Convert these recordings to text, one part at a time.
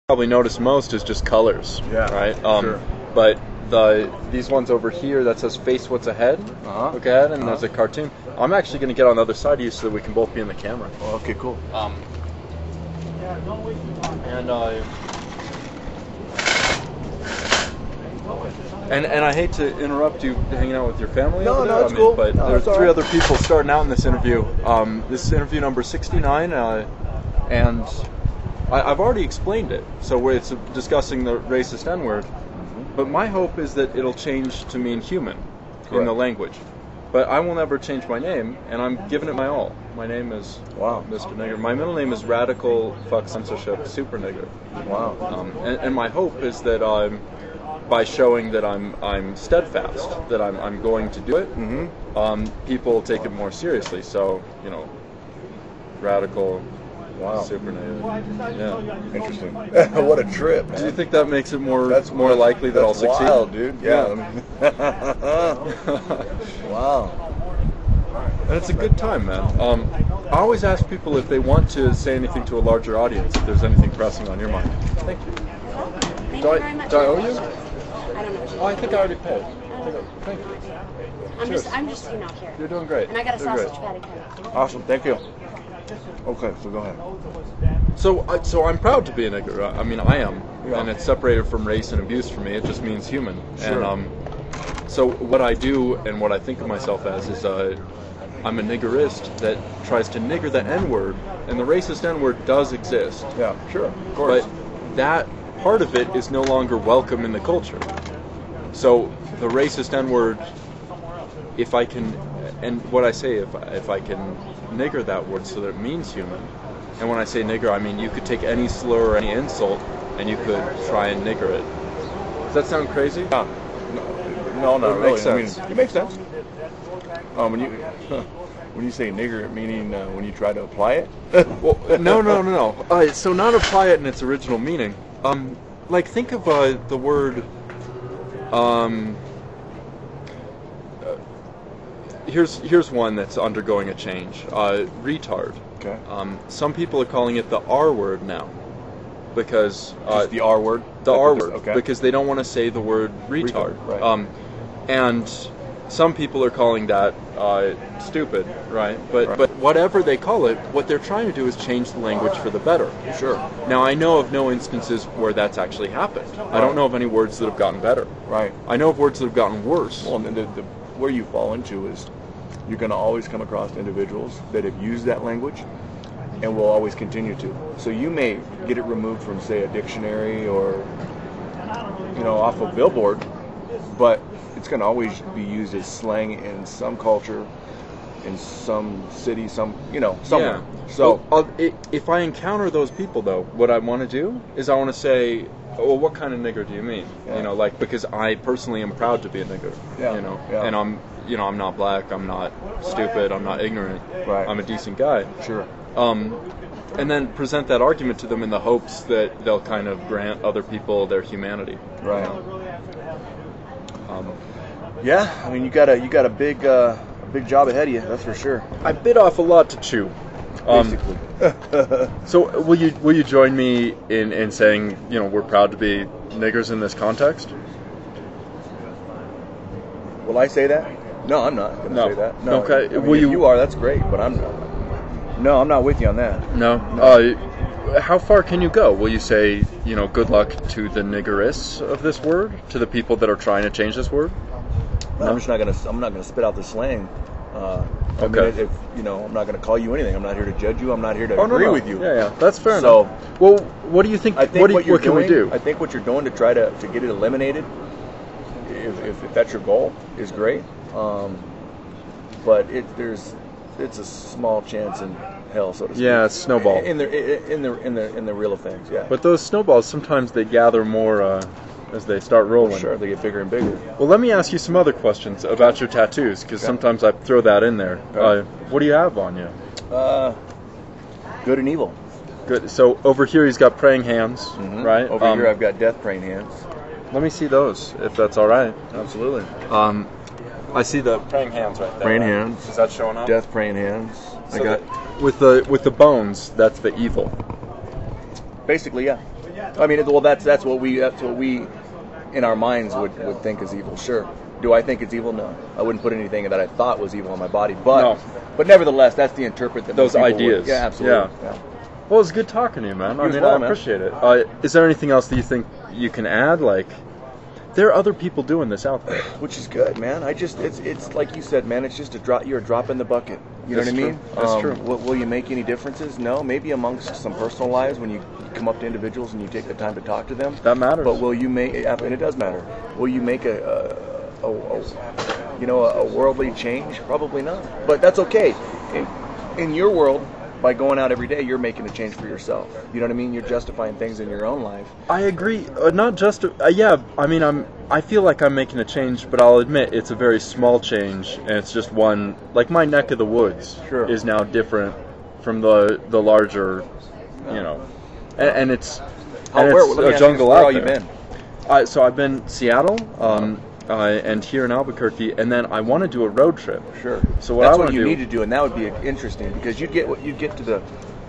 probably notice most is just colors. Yeah, right. Sure. But these ones over here that says "Face What's Ahead," look ahead, and there's a cartoon. I'm actually going to get on the other side of you so that we can both be in the camera. Oh, okay, cool. And I hate to interrupt you hanging out with your family. No, over there. no, it's cool. But No, there's it's three all right. other people starting out in this interview. This is interview number 69, and I've already explained it. So it's discussing the racist N-word. But my hope is that it'll change to mean human in the language. But I will never change my name, and I'm giving it my all. My name is Mr. Nigger. My middle name is Radical Fuck Censorship Super Nigger. Wow. And my hope is that by showing that I'm steadfast, that I'm going to do it, people take it more seriously. So, Radical Super Nigger. Yeah. Interesting. What a trip, man. Do you think that makes it more likely that I'll succeed? Wild, dude. Yeah. Wow. And it's a good time, man. I always ask people if they want to say anything to a larger audience, if there's anything pressing on your mind. Thank you. Thank Do you I, very much. do I owe you? I don't know what you Oh, I think I already paid. Thank you. I'm just here. You're doing great. And I got a You're sausage great. patty coming. Awesome. Thank you. Okay, so go ahead. So I'm proud to be a nigger. I mean, I am, Yeah. and it's separated from race and abuse for me. It just means human. Sure. And so what I do and what I think of myself as is I'm a niggerist that tries to nigger the N-word, and the racist N-word does exist. Yeah, sure, of course. But that part of it is no longer welcome in the culture. So the racist N-word, if I can, and what I say, if I can nigger that word so that it means human, and when I say nigger, I mean you could take any slur or any insult and you could try and nigger it. Does that sound crazy? No, not It really. makes sense. I mean, it makes sense. When you say nigger, meaning when you try to apply it? Well, no. So not apply it in its original meaning. Like think of the word. Here's one that's undergoing a change. Retard. Okay. Some people are calling it the R word now, because Just the R word? the R word, Okay. because they don't want to say the word retard. Right. And some people are calling that stupid, right? But whatever they call it, what they're trying to do is change the language for the better. Sure. Now, I know of no instances where that's actually happened. I don't know of any words that have gotten better. Right. I know of words that have gotten worse. Well, and where you fall into is you're going to always come across individuals that have used that language and will always continue to. So you may get it removed from, say, a dictionary or, off a billboard, but it's going to always be used as slang in some culture, in some city, somewhere. Yeah. So if I encounter those people, though, what I want to do is I want to say, well, what kind of nigger do you mean? Yeah. Because I personally am proud to be a nigger. Yeah. Yeah. And I'm not black, I'm not stupid, I'm not ignorant. Right. I'm a decent guy. Sure. And then present that argument to them in the hopes that they'll kind of grant other people their humanity. Right. Yeah, I mean, you got a big job ahead of you. That's for sure. I bit off a lot to chew. Basically. So will you join me in saying we're proud to be niggers in this context? Will I say that? No, I'm not going to say that. No. Okay. I mean, if you are, that's great, but I'm not with you on that. No. How far can you go? Will you say good luck to the niggerists of this word, to the people that are trying to change this word? No. I'm not gonna spit out the slang. Okay. I mean, I'm not gonna call you anything. I'm not here to judge you. I'm not here to agree with you. Yeah, that's fair so, enough. Well, what do you think? I think what can we do? I think what you're doing to try to get it eliminated, if that's your goal, is great. But it's a small chance in hell, so to speak. Yeah, it's snowball. In the real of things, yeah. But those snowballs, sometimes they gather more as they start rolling. Sure, they get bigger and bigger. Well, let me ask you some other questions about your tattoos, because sometimes I throw that in there. Okay. What do you have on you? Good and evil. Good. So over here he's got praying hands, right? Over here I've got death praying hands. Let me see those, if that's all right. Absolutely. I see the praying hands right there. Praying right? hands. Is that showing up? Death praying hands. So with the bones, that's the evil. Basically, yeah. I mean, well, that's what we in our minds would think is evil. Sure. Do I think it's evil? No. I wouldn't put anything that I thought was evil on my body. But No. but nevertheless, that's the interpret that Those most people ideas. would. Yeah, absolutely. Yeah. Well, it's good talking to you, man. I as mean, well, I man. appreciate it. Is there anything else that you think you can add? Like, there are other people doing this out there. Which is good, man. It's like you said, man. It's just a drop. You're a drop in the bucket. You know That's what I mean? true. That's true. Will you make any differences? No. Maybe amongst some personal lives when you come up to individuals and you take the time to talk to them. That matters. But will you make? And it does matter. Will you make a worldly change? Probably not. But that's okay. In your world, by going out every day, you're making a change for yourself. You know what I mean? You're justifying things in your own life. I agree. Not just yeah. I mean, I feel like I'm making a change, but I'll admit it's a very small change, and it's just one. Like my neck of the woods Sure. is now different from the larger, you know, and it's Let me a ask you, jungle where out all there. you been? So I've been Seattle, and here in Albuquerque, and then I want to do a road trip. Sure. So what That's I what want you to do, need to do, and that would be interesting because you'd get to the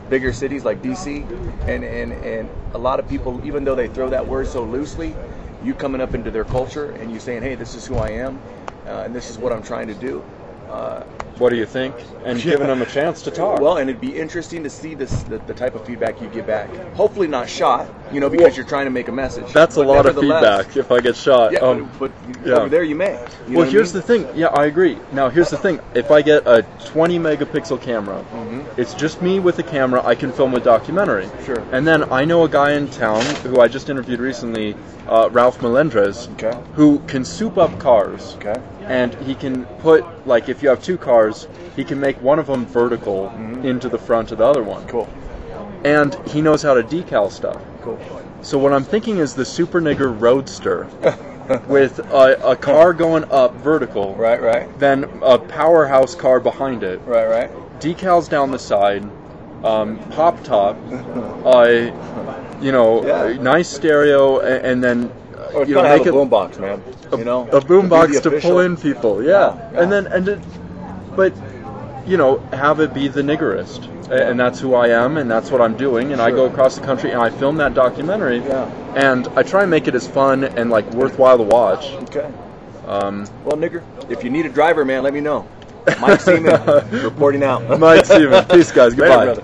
bigger cities like DC, and a lot of people, even though they throw that word so loosely, you coming up into their culture and you saying, hey, this is who I am, and this is what I'm trying to do. what do you think? And giving them a chance to talk. Well, and it'd be interesting to see the type of feedback you get back. Hopefully not shot, because you're trying to make a message. That's a But lot of nevertheless- feedback if I get shot. Yeah, but yeah. over there you may. You know Well, what I here's mean? the thing. Yeah, I agree. Now, here's the thing. If I get a 20 megapixel camera, it's just me with a camera. I can film a documentary. Sure. And then I know a guy in town who I just interviewed recently, Ralph Melendrez, Okay. who can soup up cars. Okay. And he can put, like, if you have two cars, he can make one of them vertical into the front of the other one. Cool. And he knows how to decal stuff. Cool. So what I'm thinking is the Super Nigger Roadster with a car going up vertical, Right. then a powerhouse car behind it, Right. decals down the side, pop top, Yeah. nice stereo, and then Or it's you know, gotta have make a it boombox, man. a To boombox be the to official- pull in people, yeah. Yeah. And then but have it be the niggerist, and that's who I am, and that's what I'm doing, and I go across the country and I film that documentary, Yeah. and I try and make it as fun and like worthwhile to watch. Okay. Well, nigger, if you need a driver, man, let me know. Mike Seaman reporting out. Mike Seaman, peace, guys. Later, Goodbye. brother.